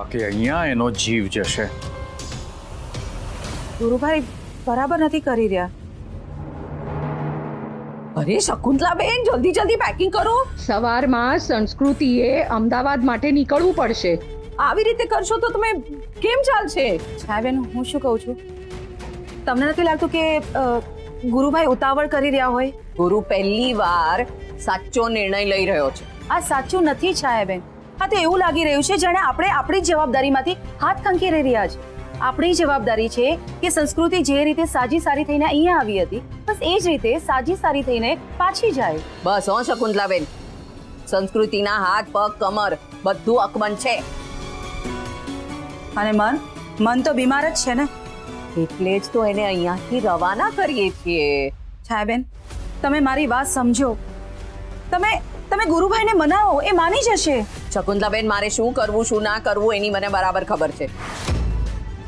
બાકી અહીંયા એનો જીવ જશે. ગુરુભાઈ બરાબર નથી કરી રહ્યા. અરે શકુંતલાબેન, જલ્દી જલ્દી પેકિંગ કરો. સવારમાં સંસ્કૃતિએ અમદાવાદ માટે નીકળવું પડશે. આવી રીતે કરશો તો તમે કેમ ચાલશે? છાયાબેન, હું શું કહું છું, તમને નથી લાગતું કે ગુરુભાઈ ઉતાવળ કરી રહ્યા હોય? ગુરુ પહેલી વાર સાચો નિર્ણય લઈ રહ્યો છે. આ સાચું નથી છાયાબેન. હા, તો એવું લાગી રહ્યું છે જાણે આપણે આપણી જ જવાબદારીમાંથી હાથ ખંખેરી રહ્યા છે. આપણી જવાબદારી છે કે સંસ્કૃતિ જે રીતે સાજી સારી થઈને અહીંયા આવી હતી, બસ એ જ રીતે સાજી સારી થઈને પાછી જાય. બસ હો શકુંતલાબેન, સંસ્કૃતિના હાથ પગ કમર બધું અકબંધ છે. અને મન તો બીમાર જ છે ને. એટલે જ તો એને અહીંયાથી રવાના કરીએ છીએ. છાયાબેન, તમે મારી વાત સમજો. તમે ગુરુભાઈને મનાવો, એ માની જશે. શકુંતલાબેન, મારે શું કરવું શું ના કરવું એની મને બરાબર ખબર છે.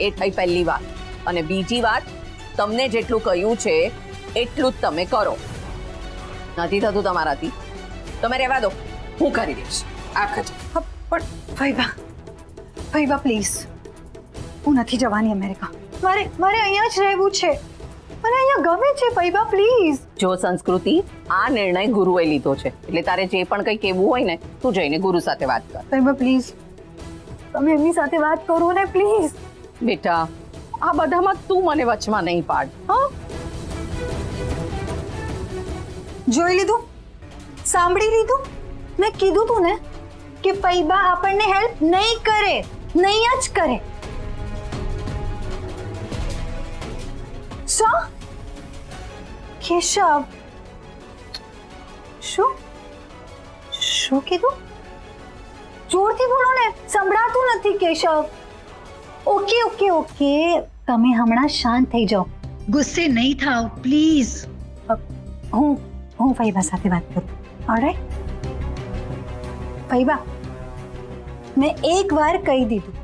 એ થઈ પહેલી વાત. અને બીજી વાત, તમને જેટલું કહ્યું છે એટલું જ તમે કરો. નથી થતું તમારાથી, તમે રહેવા દો, હું કરી દઈશ. પણ ફૈબા પ્લીઝ, હું નથી જવાની અમેરિકા. મારે અહીંયા જ રહેવું છે. મને અહીંયા ગમે છે ફૈબા, પ્લીઝ. જો સંસ્કૃતિ, આ નિર્ણય ગુરુએ લીધો છે, એટલે તારે જે પણ કંઈ કહેવું હોય ને, તું જઈને ગુરુ સાથે વાત કર. ફૈબા પ્લીઝ, તમે એમની સાથે વાત કરો ને પ્લીઝ. બેટા, આ બધામાં તું મને વચમાં નહીં પાડ. હા, જોઈ લીધું, સાંભળી લીધું. મેં કીધું તું ને કે ફૈબા આપણને હેલ્પ નહીં કરે, નહીં જ કરે. શું કેશવ? શું કીધું? જોરથી બોલો ને, સંભળાતું નથી કેશવ. ઓકે, તમે હમણાં શાંત થઈ જાઓ, ગુસ્સે નહીં થાઓ પ્લીઝ. હું ફૈબા સાથે વાત કરું. ઓલરાઈટ ફૈબા, મેં એકવાર કહી દીધું,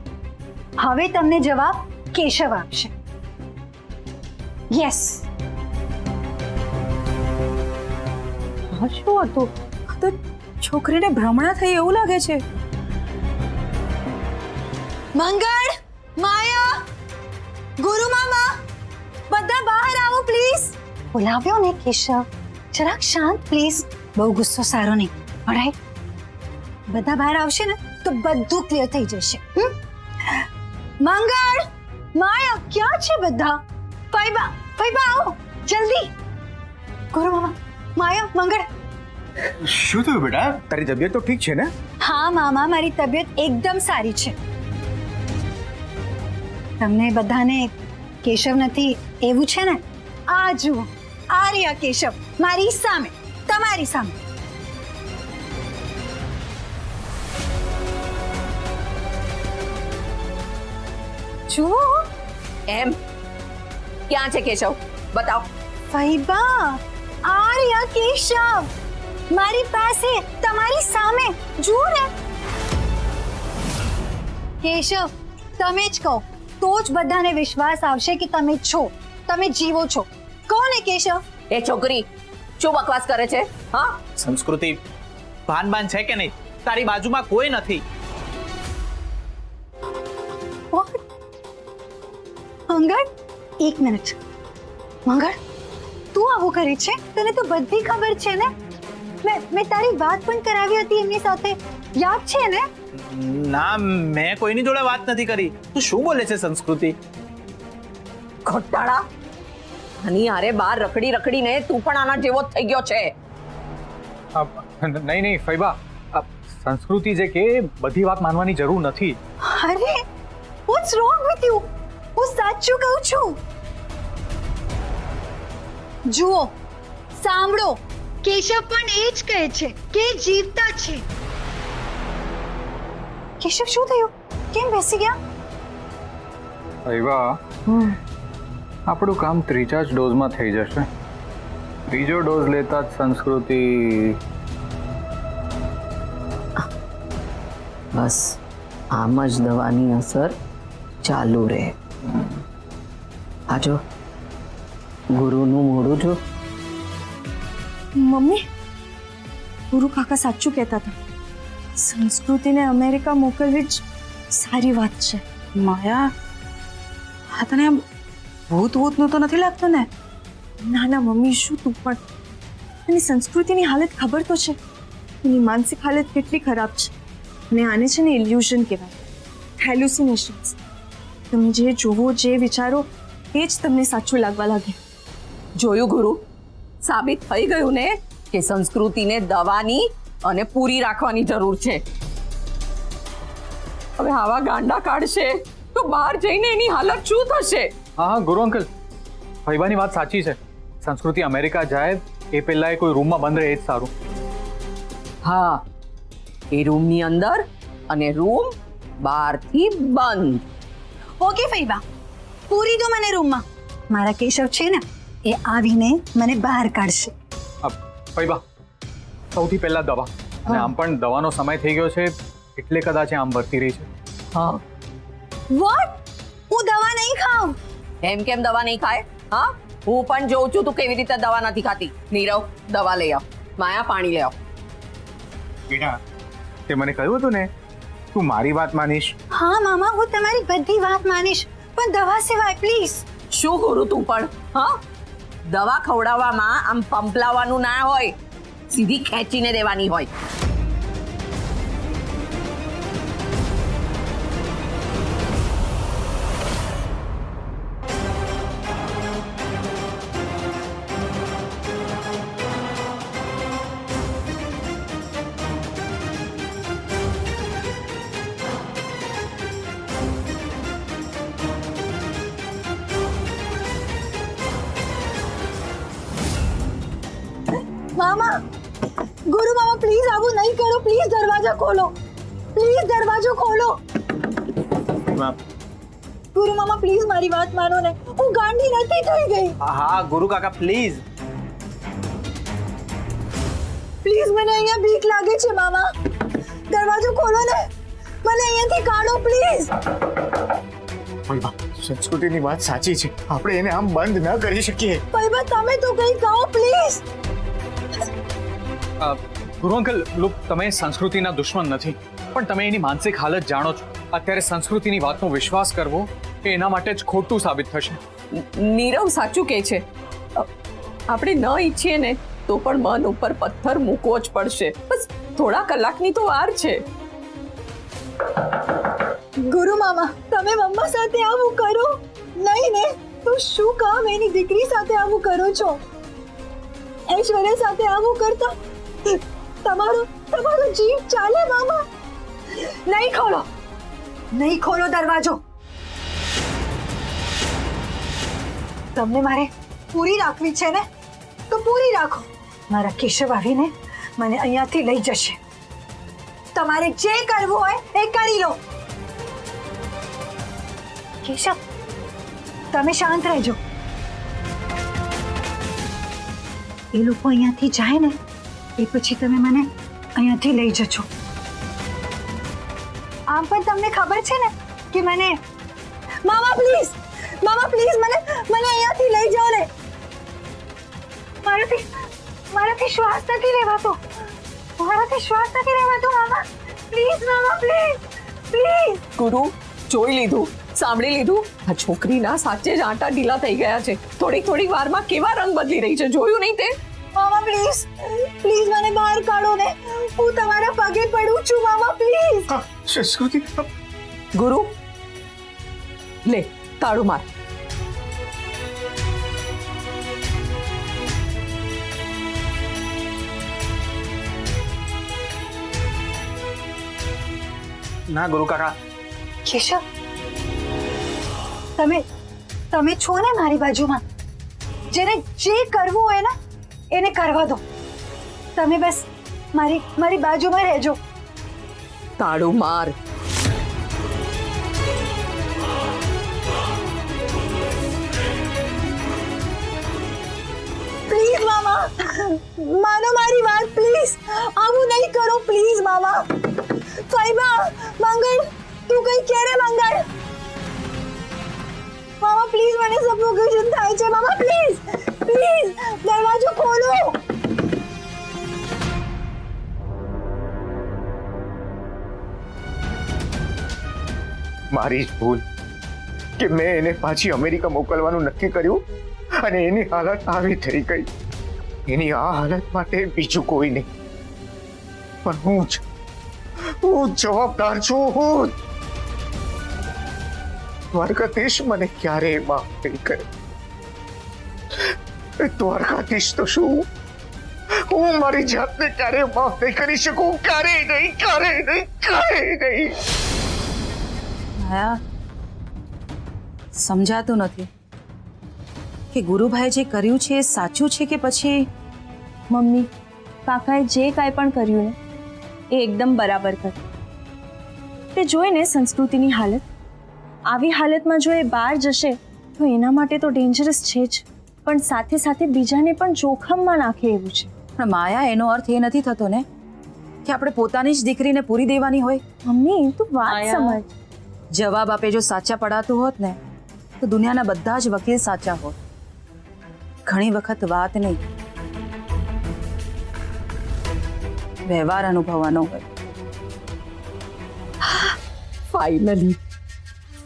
હવે તમને જવાબ કેશવ આપશે. યસ. આ શું હતું? આ તો છોકરીને ભ્રમણા થઈ એવું લાગે છે. મંગળ, માયા, ગુરુ મામા, બધા બહાર આવો પ્લીઝ. બોલાવ્યો ને કેશવ, જરાક શાંત પ્લીઝ. બહુ ગુસ્સો સારો નહીં. ઓલરાઈટ, બધા બહાર આવશે ને તો બધું ક્લિયર થઈ જશે. મંગળ, માયા, ક્યાં છે બધા? ફૈબા આવો જલ્દી. ગુરુ મામા, માયા, મંગળ. શું થયું બેટા? તારી તબિયત તો ઠીક છે ને? હા મામા, મારી તબિયત એકદમ સારી છે. તમને બધાને કેશવ નથી એવું છે ને? આ જુઓ, આ રહ્યા કેશવ મારી સામે, તમારી સામે. જુઓ. એમ ક્યાં છે કેશવ? બતાવ. ફૈબા, આ રહ્યા કેશવ મારી પાસે, તમારી સામે. જુઓ ને કેશવ, તમે જ કહો તો જ બધાને વિશ્વાસ આવશે કે તમે છો, તમે જીવો છો. કોને કેશવ? એ છોકરી શું બકવાસ કરે છે? હા, સંસ્કૃતિ, ભાન છે કે નહીં? તારી બાજુમાં કોઈ નથી. મંગળ, એક મિનિટ. મંગળ, તું આવું કરે છે? તને તો બધી ખબર છે ને. મેં તારી વાત પણ કરાવી હતી એમની સાથે, યાદ છે ને? ના, મેં કોઈની જોડે વાત નથી કરી. તું શું બોલે છે સંસ્કૃતિ? ઘોટાળા, આની હારે બહાર રખડીને તું પણ આના જેવો જ થઈ ગયો છે. નહીં ફૈબા, સંસ્કૃતિ જે કે બધી વાત માનવાની જરૂર નથી. અરે, what's wrong with you? હું સાચું કહું છું. જુઓ, સાંભળો, કેશવ પણ એ જ કહે છે કે જીવતા છે. કેશવ, શું થયું? કેમ બેસી ગયા? ફૈબા, આપણું કામ ત્રીજા જ ડોઝમાં થઈ જશે. ત્રીજો ડોઝ લેતા જ સંસ્કૃતિ બસ આમ જ દવાની અસર ચાલુ રહે. આ જો ગુરુનું મોઢું જો. મમ્મી, ગુરુ કાકા સાચું કહેતા હતા. સંસ્કૃતિને અમેરિકા મોકલવી જ સારી વાત છે. માયા, હા તને આમ ભૂતનું તો નથી લાગતું ને? ના ના મમ્મી, શું તું પણ? એની સંસ્કૃતિની હાલત ખબર તો છે. એની માનસિક હાલત કેટલી ખરાબ છે. અને આને છે ને ઇલ્યુઝન કહેવાય, હેલ્યુસિનેશન્સ. તમે જે જોવો, જે વિચારો, એ જ તમને સાચું લાગવા લાગે. જોયું ગુરુ, સાબિત થઈ ગયું ને કે સંસ્કૃતિને દવાની અને પૂરી રાખવાની જરૂર છે. હવે આવા ગાંડા કાઢશે તો બહાર જઈને એની હાલત શું થશે? હા ગુરુ અંકલ, ફૈબાની વાત સાચી છે. સંસ્કૃતિ અમેરિકા જાય એ પહેલા એ કોઈ રૂમમાં બંધ રહે એ જ સારું. હા, એ રૂમની અંદર અને રૂમ બહારથી બંધ. ઓકે ફૈબા, પૂરી દો મને રૂમમાં. મારા કેશવ છે ને, એ આવીને મને બહાર કાઢશે. ફૈબા, સૌથી પહેલા દવા. અને આમ પણ દવાનો સમય થઈ ગયો છે એટલે કદાચ એ આમ વર્તી રહી છે. હા, વોટ? હું દવા નહીં ખાઉં. એમ કેમ દવા નહીં ખાય? હા, હું પણ જોઉં છું તું કેવી રીતે દવા નથી ખાતી. નીરવ, દવા લઈ આવ. માયા, પાણી લઈ આવ. બેટા, તે મને કહ્યું હતું ને તું મારી વાત માનીશ. હા મામા, હું તમારી બધી વાત માનીશ, પણ દવા સિવાય પ્લીઝ. શું કરું તું પણ? હા, દવા ખવડાવવામાં આમ પંપલાવાનું ના હોય, સીધી ખેંચીને દેવાની હોય. મામા, ગુરુ મામા પ્લીઝ આવું નહીં કરો. પ્લીઝ દરવાજો ખોલો. પ્લીઝ દરવાજો ખોલો. ગુરુ મામા પ્લીઝ મારી વાત માનો ને. હું ગાંડી નથી થઈ ગઈ. હા ગુરુ કાકા, પ્લીઝ. પ્લીઝ, મને અહીંયા બીક લાગે છે મામા. દરવાજો ખોલો ને. મને અહીંયાથી કાઢો પ્લીઝ. ફૈબા, સંસ્કૃતિની વાત સાચી છે. આપણે એને આમ બંધ ન કરી શકીએ. ફૈબા, તમે તો કંઈ કહો પ્લીઝ. ગુરુ અંકલ, લુક, તમે સંસ્કૃતિના દુશ્મન નથી, પણ તમે એની માનસિક હાલત જાણો છો. અત્યારે સંસ્કૃતિની વાતનો વિશ્વાસ કરવો એ એના માટે જ ખોટું સાબિત થશે. નીરવ સાચું કહે છે. આપણે ન ઈચ્છીએ ને તો પણ મન ઉપર પથ્થર મૂકવો જ પડશે. બસ થોડા કલાકની તો વાર છે. ગુરુ મામા, તમે મમ્મા સાથે આવું કરો નહીં ને? તો શું કામ એની દીકરી સાથે આવું કરો છો? ઐશ્વર્યા સાથે આવું કરતા તમારો જીવ ચાલે મામા? નહીં ખોલો, નહીં ખોલો દરવાજો. તમને મારે પૂરી રાખવી છે ને તો પૂરી રાખો. મારા કેશવ આવીને મને અહીંયાથી લઈ જશે. તમારે જે કરવું હોય એ કરી લો. કેશવ, તમે શાંત રહેજો. એ લોકો અહીંયાથી જાય ને એ પછી તમે મને અહીંયાથી લઈ જજો. આમ પણ તમને ખબર છે ને કે મને મામા પ્લીઝ મને અહીંયાથી લઈ જાઓ ને. મારાથી શ્વાસ નથી લેવાતો. મામા પ્લીઝ, મામા પ્લીઝ. ગુરુ, જોઈ લીધું, સાંભળી લીધું. આ છોકરીના સાચે જ આંટા ઢીલા થઈ ગયા છે. થોડીક વારમાં કેવા રંગ બદલી રહી છે, જોયું નહીં તે? મામા પ્લીઝ મને બહાર કાઢો ને. હું તમારા પગે પડું છું મામા પ્લીઝ. સંસ્કૃતિ, ગુરુ, લે તાળું માર. ના ગુરુ કાકા. કેશવ, તમે છો ને મારી બાજુમાં. જેને જે કરવું હોય ને એને કરવા દો. તમે બસ મારી બાજુમાં રહેજો. તાળું માર. પ્લીઝ મામા, માનો મારી વાત પ્લીઝ. આવું નહીં કરો પ્લીઝ મામા. ફૈબા, મંગળ, તું કઈ કે રે મંગળ. મામા પ્લીઝ, મને સફોકેશન થાય છે મામા પ્લીઝ. દરવાજો ખોલો. મારી જ ભૂલ કે મેં એને પાછી અમેરિકા મોકલવાનું નક્કી કર્યું અને એની હાલત આવી થઈ ગઈ. એની આ હાલત માટે બીજું કોઈ નહીં પણ હું જવાબદાર છું. હું દ્વારકાધીશ મને ક્યારેય માફ નહીં કરે. દ્વારકાધીશ તો શું, હું મારી જાતને ક્યારેય માફ નહીં કરી શકું. ક્યારેય નહીં, ક્યારેય નહીં, ક્યારેય નહીં. માયા, સમજાતું નથી કે ગુરુભાઈ જે કર્યું છે એ સાચું છે કે પછી મમ્મી, કાકાએ જે કાંઈ પણ કર્યું ને એ એકદમ બરાબર કર્યું. તે જોઈને સંસ્કૃતિની હાલત, આવી હાલતમાં જો એ બહાર જશે તો એના માટે તો ડેન્જરસ છે જ, પણ સાથે સાથે બીજાને પણ જોખમમાં નાખે એવું છે. પણ માયા, એનો અર્થ એ નથી થતો ને કે આપણે પોતાની જ દીકરીને પૂરી દેવાની હોય. મમ્મી, તું વાત માયા. સમજ. જવાબ આપે જો સાચા પડાતું હોત ને તો દુનિયાના બધા જ વકીલ સાચા હોત. ઘણી વખત વાત નહીં, વ્યવહાર અનુભવવાનો હોય.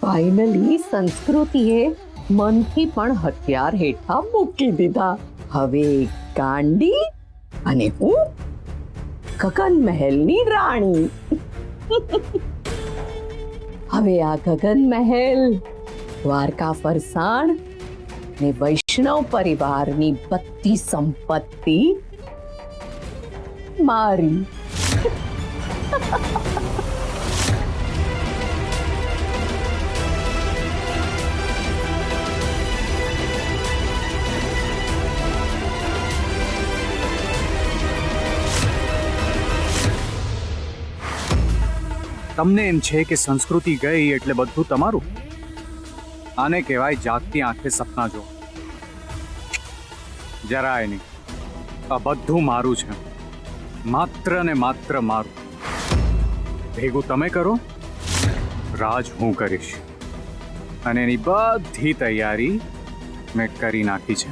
ફાઇનલી સંસ્કૃતિએ મનથી પણ હથિયાર હેઠા મૂકી દીધા. હવે ગાંડી અને હું ગગન મહેલની રાણી. હવે આ ગગન મહેલ, દ્વારકા ફરસાણ ને વૈષ્ણવ પરિવારની બધી સંપત્તિ મારી. તમને એમ છે કે સંસ્કૃતિ ગઈ એટલે બધું તમારું? આને કહેવાય જાગતી આંખે સપના જો. જરાય નહીં, આ બધું મારું છે, માત્ર ને માત્ર મારું. ભેગું તમે કરો, રાજ હું કરીશ, અને એની બધી તૈયારી મેં કરી નાખી છે.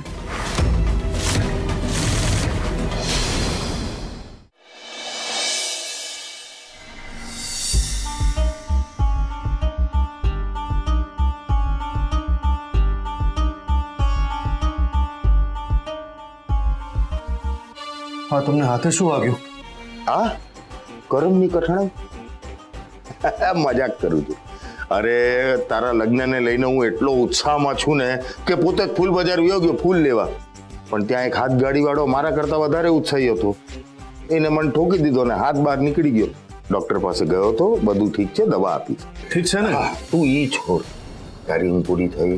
હા, તમને હાથે શું વાગ્યું? હા, કરમની કઠણ. મજાક કરું છું. અરે, તારા લગ્નને લઈને હું એટલો ઉત્સાહમાં છું ને કે પોતે જ ફૂલ બજાર વયો ગયો ફૂલ લેવા. પણ ત્યાં એક હાથ ગાડીવાળો મારા કરતા વધારે ઉત્સાહી હતો. એને મને ઠોકી દીધો ને હાથ બહાર નીકળી ગયો. ડોક્ટર પાસે ગયો તો બધું ઠીક છે, દવા આપી. ઠીક છે ને? તું ઈ છોડ, તારી ઊંઘ પૂરી થઈ.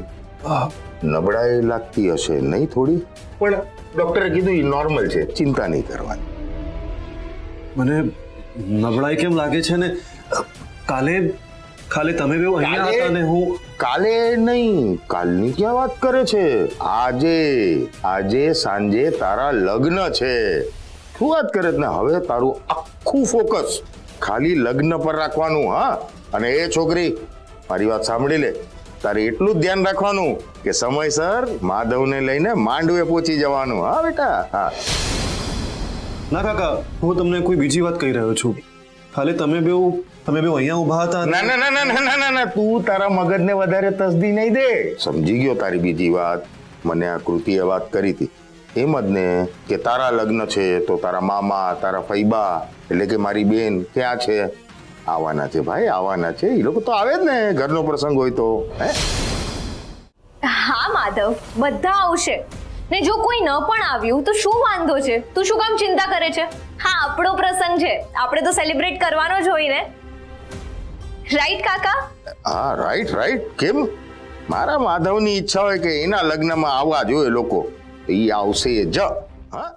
નબળાઈ લાગતી હશે નહીં થોડી, પણ ડોક્ટરે કીધું ઈ નોર્મલ છે, ચિંતા નહીં કરવાની. મને નબળાઈ કેમ લાગે છે ને? કાલે તમે બે અહીંયા હતા ને હું. કાલે નહીં, કાલની ક્યાં વાત કરે છે? આજે સાંજે તારા લગ્ન છે. શું વાત કરે ને? હવે તારું આખું ફોકસ ખાલી લગ્ન પર રાખવાનું. હા, અને એ છોકરી, મારી વાત સાંભળી લે, તારે એટલું જ ધ્યાન રાખવાનું કે સમયસર માધવને લઈને માંડવે પહોંચી જવાનું. હા બેટા. હા ના કાકા, હું તમને કોઈ બીજી વાત કહી રહ્યો છું. ખાલી તમે બે અહીંયા ઊભા હતા. ના ના ના ના ના ના ના, તું તારા મગજને વધારે તસદી નહીં દે. સમજી ગયો તારી બીજી વાત. મને આ કૃતિએ વાત કરી હતી એમ જ ને કે તારા લગ્ન છે તો તારા મામા, તારા ફૈબા એટલે કે મારી બેન ક્યાં છે? આવવાના છે ભાઈ, આવવાના છે. એ લોકો તો આવે જ ને, ઘરનો પ્રસંગ હોય તો. હા માધવ, બધા આવશે ને જો કોઈ ન પણ આવ્યું તો શું વાંધો છે? તું શું કામ ચિંતા કરે છે? હા, આપણો પ્રસંગ છે, આપણે તો સેલિબ્રેટ કરવાનો જ હોય ને, રાઈટ કાકા? હા, રાઈટ. કેમ? મારા માધવની ઈચ્છા હોય કે એના લગ્નમાં આવવા જોઈએ લોકો, એ આવશે જ. હા.